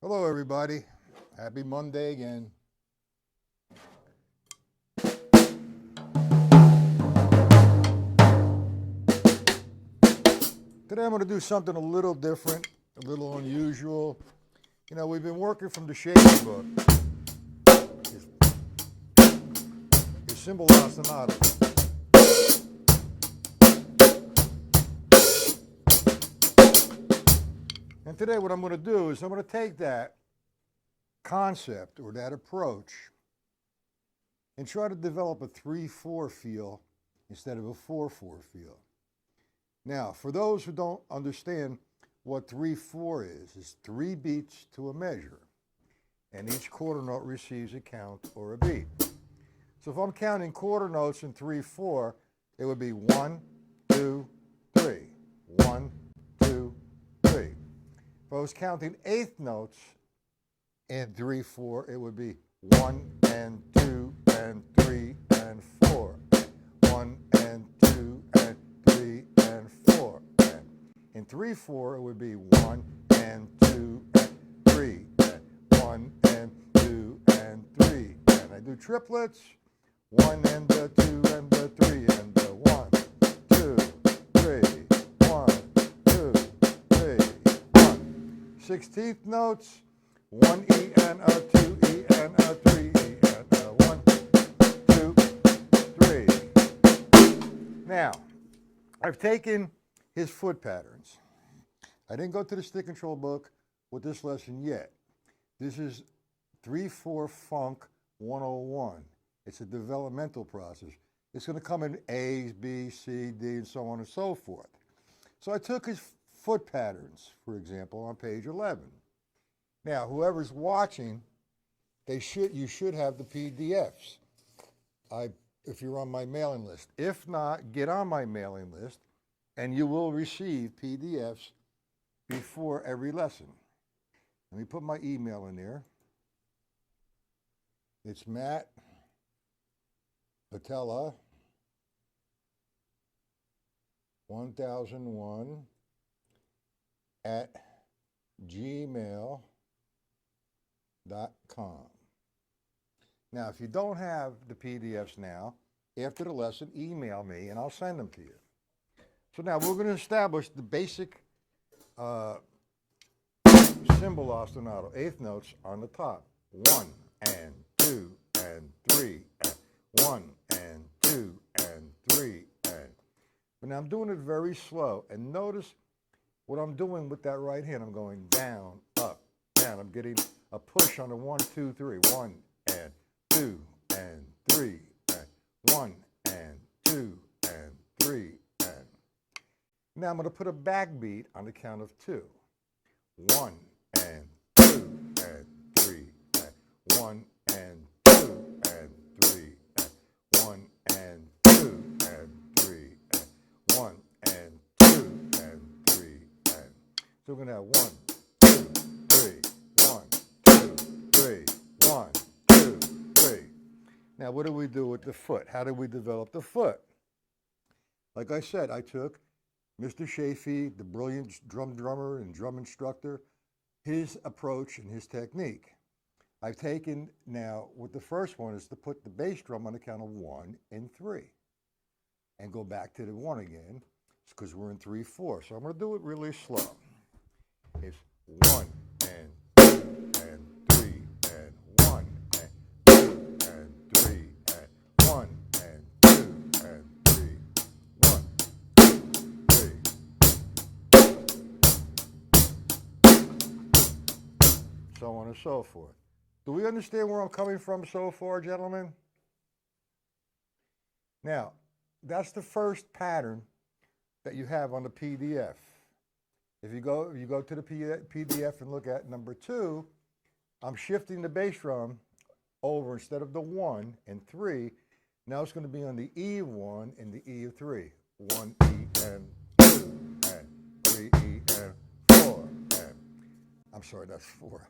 Hello, everybody. Happy Monday again. Today I'm going to do something a little different, a little unusual. You know, we've been working from the Shady book. His cymbal ostinato. And today what I'm going to do is I'm going to take that concept or that approach and try to develop a 3/4 feel instead of a 4/4 feel. Now, for those who don't understand what 3/4 is, it's 3 beats to a measure, and each quarter note receives a count or a beat. So if I'm counting quarter notes in 3/4, it would be 1, 2, 3, 1, 2, 3. If I was counting eighth notes in 3/4, it would be 1 and 2 and 3 and 4. 1 and 2 and 3 and 4. And in 3/4, it would be 1 and 2 and 3 and 1 and 2 and 3. And I do triplets. 1 and the 2 and the 3 and the 1, 2, 3, 1, 2, 3, 1. 16th notes. 1 E and a 2 E and a 3 E and a 1, 2, 3. Now, I've taken his foot patterns. I didn't go to the stick control book with this lesson yet. This is 3/4 Funk 101. It's a developmental process. It's going to come in A, B, C, D, and so on and so forth. So I took his foot patterns, for example, on page 11. Now, whoever's watching, you should have the PDFs. If you're on my mailing list. If not, get on my mailing list, and you will receive PDFs before every lesson. Let me put my email in there. It's Matt Patella 1001 at gmail.com. Now, if you don't have the PDFs now, after the lesson, email me and I'll send them to you. So now we're going to establish the basic cymbal ostinato, eighth notes on the top. 1 and 2 and 3 and 1 and 2 and 3 and. But now I'm doing it very slow, and notice what I'm doing with that right hand. I'm going down, up, down. I'm getting a push on the 1, 2, 3. 1 and 2 and 3 and 1 and 2 and 3 and. Now I'm going to put a backbeat on the count of 2. 1 and 2 and 3 and 1 and 2 and 3 and 1 and 2 and 3 and 1 and 2 and 3 and. So we're going to have 1, 2, 3, 1, 2, 3, 1, 2, 3. Now what do we do with the foot? How do we develop the foot? Like I said, I took Mr. Shafee, the brilliant drummer and drum instructor, his approach and his technique. I've taken now, with the first one is to put the bass drum on the count of 1 and 3 and go back to the 1 again because we're in 3/4. So I'm going to do it really slow. It's 1 and 2 and 3 and 1 and 2 and 3 and 1 and 2 and 3. 1, 2, 3. So on and so forth. Do we understand where I'm coming from so far, gentlemen? Now, that's the first pattern that you have on the PDF. If you go to the PDF and look at number 2, I'm shifting the bass drum over instead of the 1 and 3. Now it's going to be on the E of 1 and the E of 3. 1 E and 2 and 3 E and 4 and. I'm sorry, that's 4.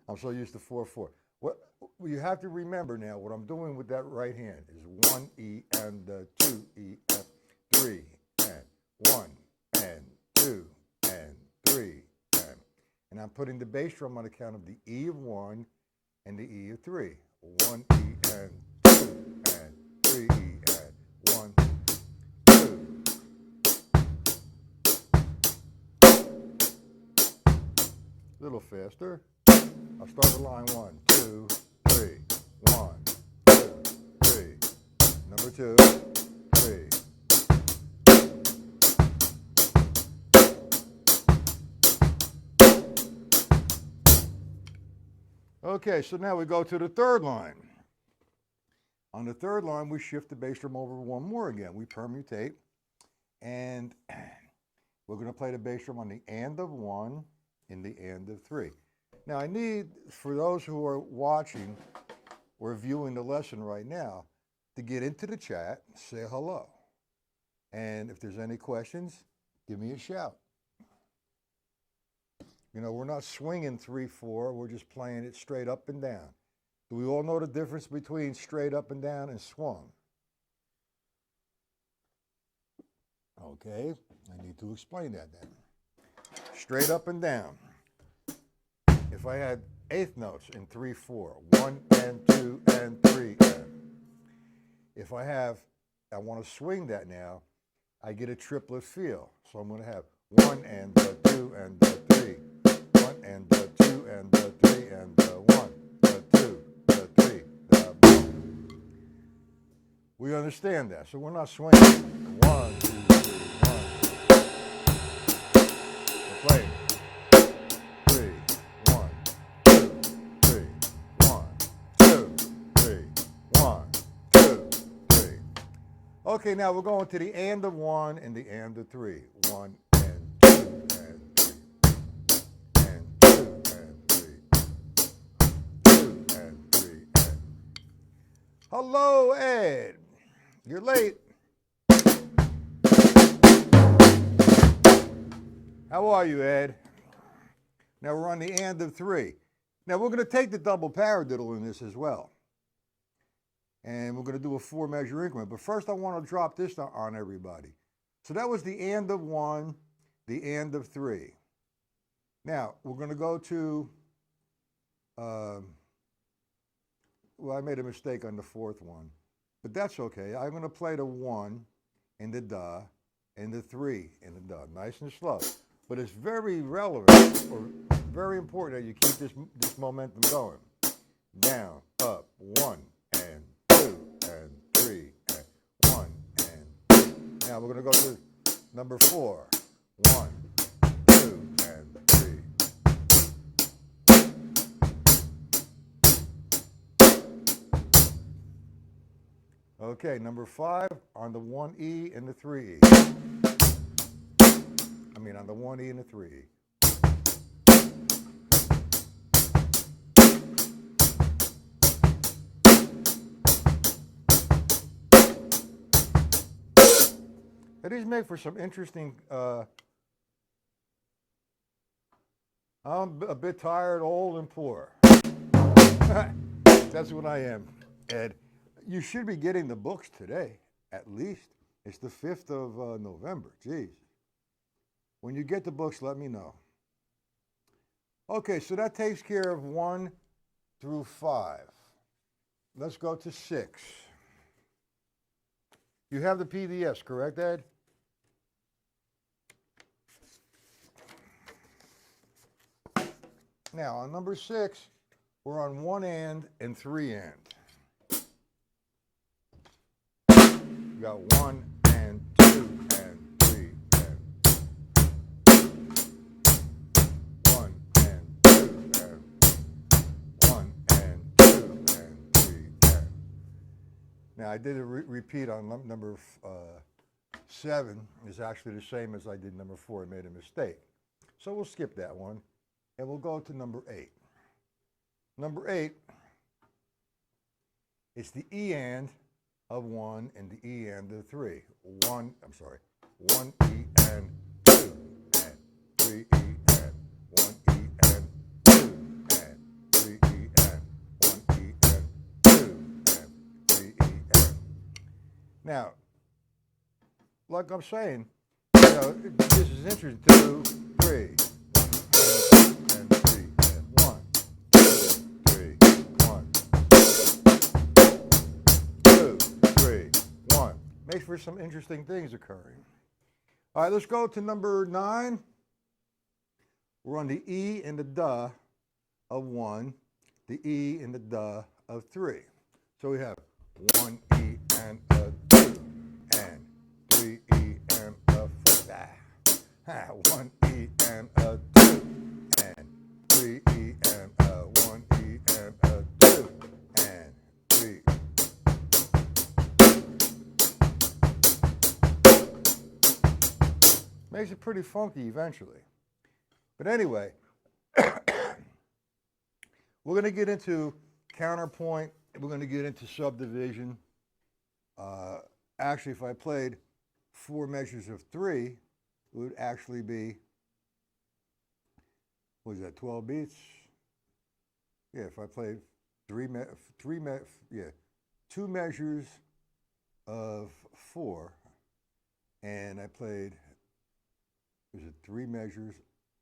I'm so used to 4/4. What you have to remember now, what I'm doing with that right hand is 1 E and 2 E and 3 and 1 and 2 and 3 and. And I'm putting the bass drum on the count of the E of 1 and the E of 3. 1 E and 2 and 3 E and 1, 2. A little faster. I'll start with line 1, 2, 3. 1, 2, 3. Number 2, 3. Okay, so now we go to the third line. On the third line, we shift the bass drum over one more again. We permutate, and we're going to play the bass drum on the and of 1 and the and of 3. Now, I need, for those who are watching or viewing the lesson right now, to get into the chat, say hello. And if there's any questions, give me a shout. You know, we're not swinging 3/4, we're just playing it straight up and down. Do we all know the difference between straight up and down and swung? Okay, I need to explain that then. Straight up and down. If I had eighth notes in 3/4, 1 and 2 and 3 and. If I want to swing that now, I get a triplet feel. So I'm going to have 1 and 2 and 3. 1 and 2 and 3 and 1, 2, 3, 1. We understand that, so we're not swinging. 1, 2, 3, 1. We're playing 3, 1, 2, 3, 1, 2, 3, 1, 2, 3. Okay, now we're going to the and of 1 and the and of 3. 1 and 2 and 3. And 2 and 3. 2 and 3 and. Hello, Ed. You're late. How are you, Ed? Now we're on the and of 3. Now we're going to take the double paradiddle in this as well. And we're going to do a 4-measure increment. But first I want to drop this on everybody. So that was the and of 1, the and of 3. Now we're going to go to, well, I made a mistake on the 4th one. But that's okay. I'm going to play the 1 and the da and the 3 and the da. Nice and slow. But it's very relevant or very important that you keep this momentum going. Down, up, 1 and 2 and 3 and 1 and 2. Now we're going to go to number 4. 1, 2 and 3. Okay, number 5 on the 1E and the 3E. I mean on the 1E and the 3E. These make for some interesting, I'm a bit tired, old, and poor. That's what I am, Ed. You should be getting the books today, at least. It's the 5th of November. Jeez. When you get the books, let me know. Okay, so that takes care of 1 through 5. Let's go to 6. You have the PDFs, correct, Ed? Now, on number 6, we're on 1 and 3 and. You got 1 and 2 and 3 and. 1 and 2 and. 1 and 2 and 3 and. Now, I did a repeat on number 7. Is actually the same as I did number 4. I made a mistake. So we'll skip that one. And we'll go to number 8. Number 8, it's the E and of 1 and the E and of 3. 1 E and 2 and 3 E and 1 E and 2 and 3 E and 1 E and 2 and 3 E and. Now, like I'm saying, you know, this is interesting. 2, 3. And Makes for some interesting things occurring. All right, let's go to number 9. We're on the E and the duh of 1, the E and the duh of 3. So we have 1 E and a 2, and 3 E and a 4. 1 E and a 2, and 3 E and a 1 E and a 2, and 3. Makes it pretty funky eventually. But anyway, we're going to get into counterpoint. We're going to get into subdivision. Actually, if I played 4 measures of 3, it would actually be, what is that, 12 beats? Yeah, if I played 2 measures of 4, and I played, was it 3 measures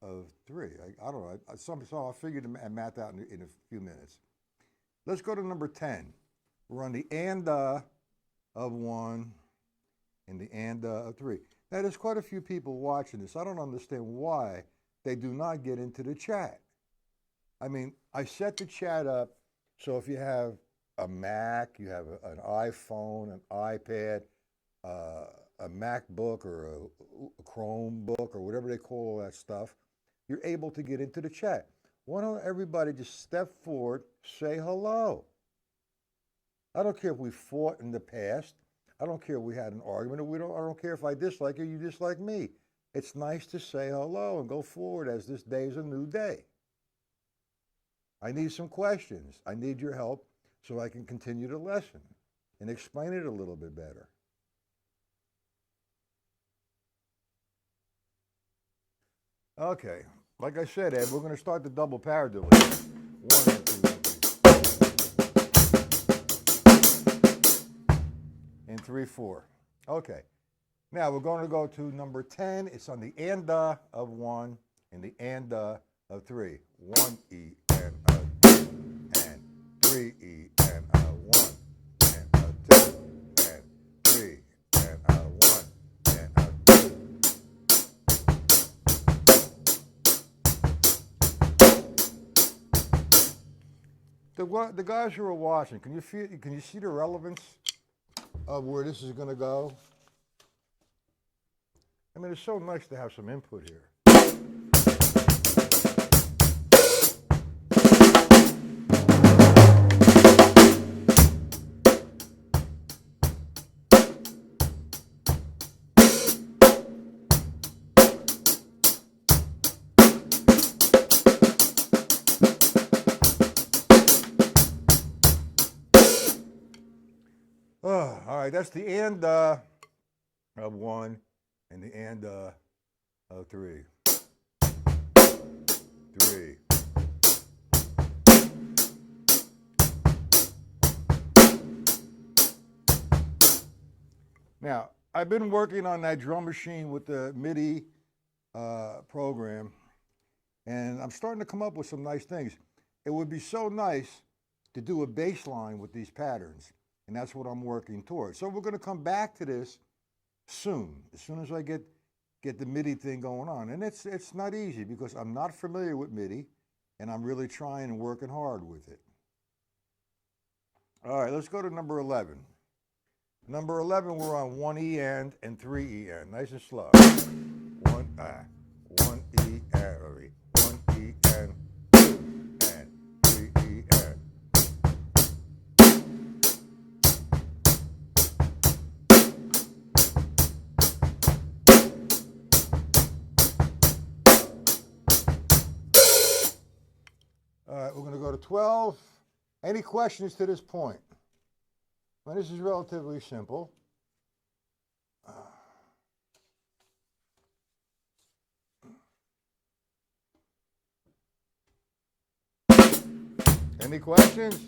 of 3? I don't know. So I'll figure and math out in a few minutes. Let's go to number 10. We're on the and of 1 and the and of 3. Now, there's quite a few people watching this. I don't understand why they do not get into the chat. I mean, I set the chat up so if you have a Mac, you have an iPhone, an iPad, a MacBook or a Chromebook or whatever they call that stuff, you're able to get into the chat. Why don't everybody just step forward, say hello? I don't care if we fought in the past. I don't care if we had an argument. I don't care if I dislike you, you dislike me. It's nice to say hello and go forward as this day is a new day. I need some questions. I need your help so I can continue the lesson and explain it a little bit better. Okay, like I said, Ed, we're going to start the double paradiddle. 1 and 3, 4. Okay, now we're going to go to number 10. It's on the and of 1 and the and of 3. 1 E and a 2, and 3 E and a 1 and a 2, and 3 and a 1 and a 2. The guys who are watching, can you see the relevance of where this is going to go? I mean, it's so nice to have some input here. All right, that's the and of 1 and the and of 3. 3. Now, I've been working on that drum machine with the MIDI program, and I'm starting to come up with some nice things. It would be so nice to do a bass line with these patterns. And that's what I'm working towards. So we're going to come back to this soon as I get the MIDI thing going on. And it's not easy because I'm not familiar with MIDI, and I'm really trying and working hard with it. All right, let's go to number 11. Number 11, we're on 1 E and 3 E and. Nice and slow. 1 E and 1 E and 2 and 3 E and. All right, we're going to go to 12. Any questions to this point? Well, this is relatively simple. Any questions?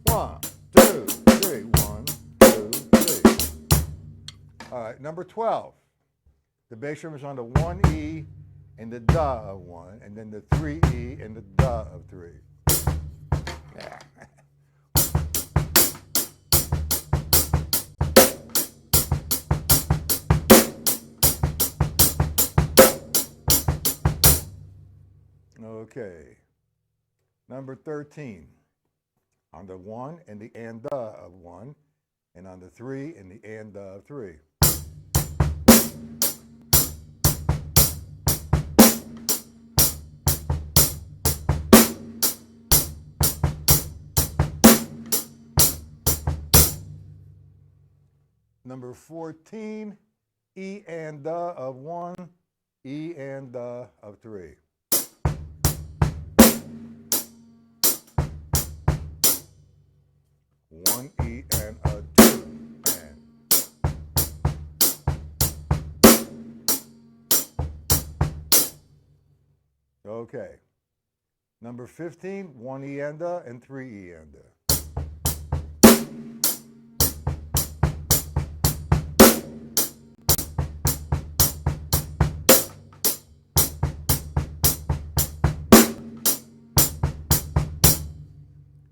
One, two, three. 1, 2, 3. All right, number 12. The bass drum is on the 1 E and the da of 1, and then the 3E and the da of 3. Yeah. Okay. Number 13. On the 1 and the and da of 1, and on the 3 and the and da of 3. Number 14, E and da of 1, E and da of 3. One E and a 2 and. Okay. Number 15, 1 E and da and 3 E and da.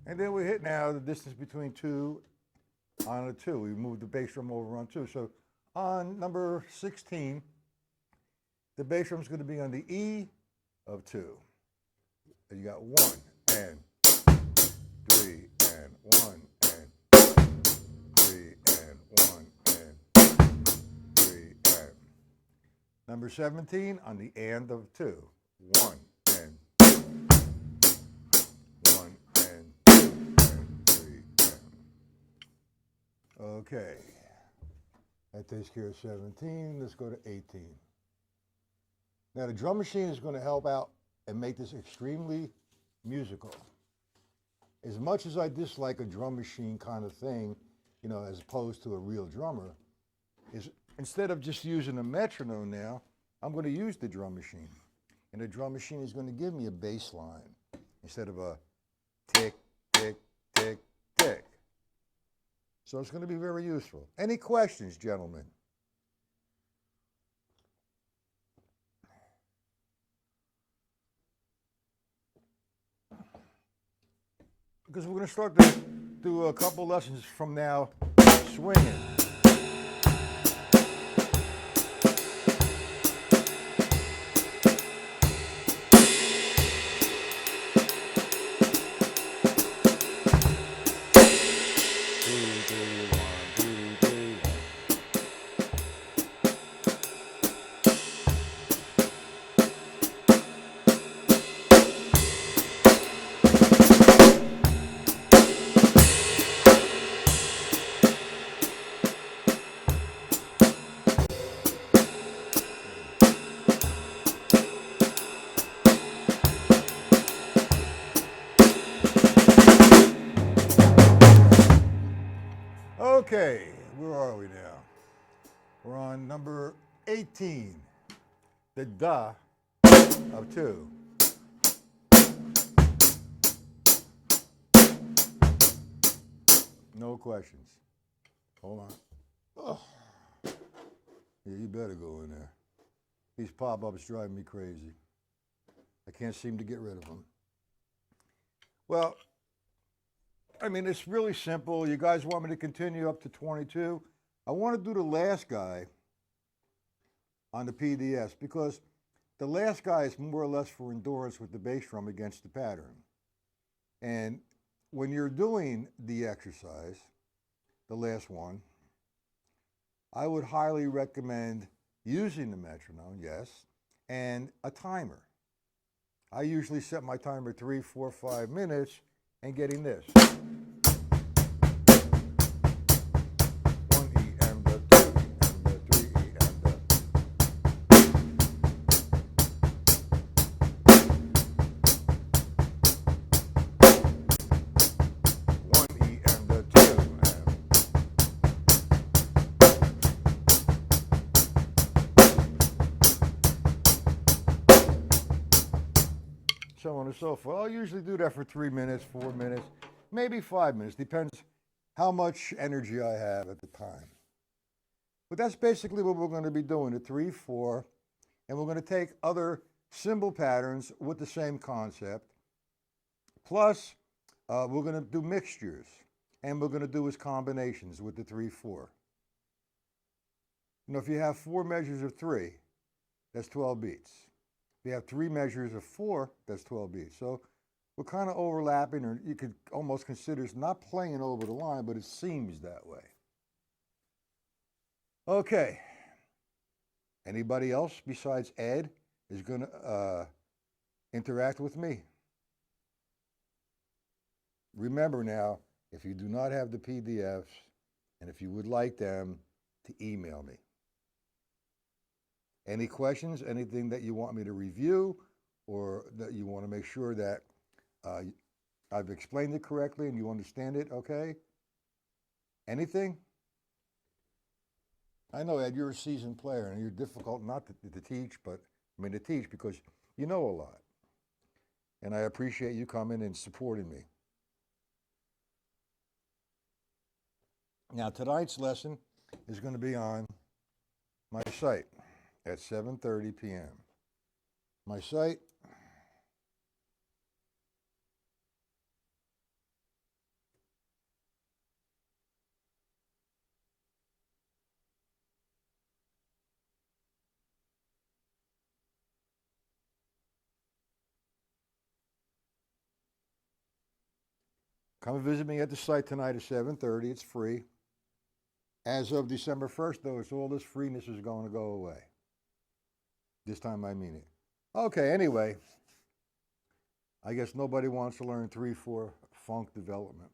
And then we hit now the distance between 2 on a 2. We move the bass drum over on 2. So on number 16, the bass drum is going to be on the E of 2. And you got 1 and 3 and 1 and 3 and 1 and 3 and. Number 17 on the and of 2. 1 and 1 and 2 and 3 and. Okay. That takes care of 17. Let's go to 18. Now the drum machine is going to help out and make this extremely musical. As much as I dislike a drum machine kind of thing, you know, as opposed to a real drummer, is instead of just using a metronome now, I'm going to use the drum machine. And the drum machine is going to give me a bass line instead of a tick, tick, tick, tick. So it's going to be very useful. Any questions, gentlemen? Because we're going to start to do a couple lessons from now swinging. Okay, where are we now? We're on number 18, the da of 2. No questions. Hold on. Oh. Yeah, you better go in there. These pop-ups drive me crazy. I can't seem to get rid of them. Well, I mean, it's really simple. You guys want me to continue up to 22? I want to do the last guy on the PDS because the last guy is more or less for endurance with the bass drum against the pattern. And when you're doing the exercise, the last one, I would highly recommend using the metronome, yes, and a timer. I usually set my timer 3, 4, 5 minutes and getting this. 1 E and the 2 E and the 3 E and the. 1 E and the 2 and. So on and so forth. I'll usually do that for 3 minutes, 4 minutes, maybe 5 minutes. Depends how much energy I have at the time. But that's basically what we're going to be doing, the 3, 4, and we're going to take other symbol patterns with the same concept. Plus, we're going to do mixtures, and we're going to do is combinations with the 3/4. If you have 4 measures of 3, that's 12 beats. If you have 3 measures of 4, that's 12 beats. So we're kind of overlapping, or you could almost consider it's not playing over the line, but it seems that way. Okay. Anybody else besides Ed is going to interact with me? Remember now, if you do not have the PDFs, and if you would like them, to email me. Any questions, anything that you want me to review, or that you want to make sure that I've explained it correctly and you understand it, okay? Anything? I know, Ed, you're a seasoned player and you're difficult not to teach, but to teach because you know a lot. And I appreciate you coming and supporting me. Now, tonight's lesson is going to be on my site at 7:30 p.m. My site, come visit me at the site tonight at 7:30. It's free. As of December 1st, though, it's all this freeness is going to go away. This time I mean it. Okay, anyway, I guess nobody wants to learn 3/4 funk development.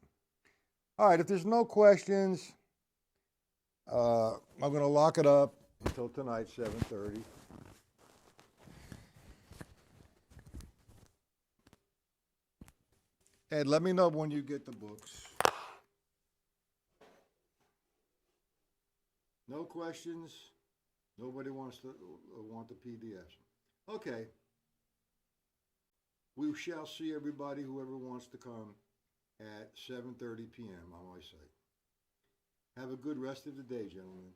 All right, if there's no questions, I'm going to lock it up until tonight, 7:30. Ed, let me know when you get the books. No questions. Nobody wants to want the PDFs. Okay. We shall see everybody, whoever wants to come, at 7:30 p.m. on my site. Have a good rest of the day, gentlemen.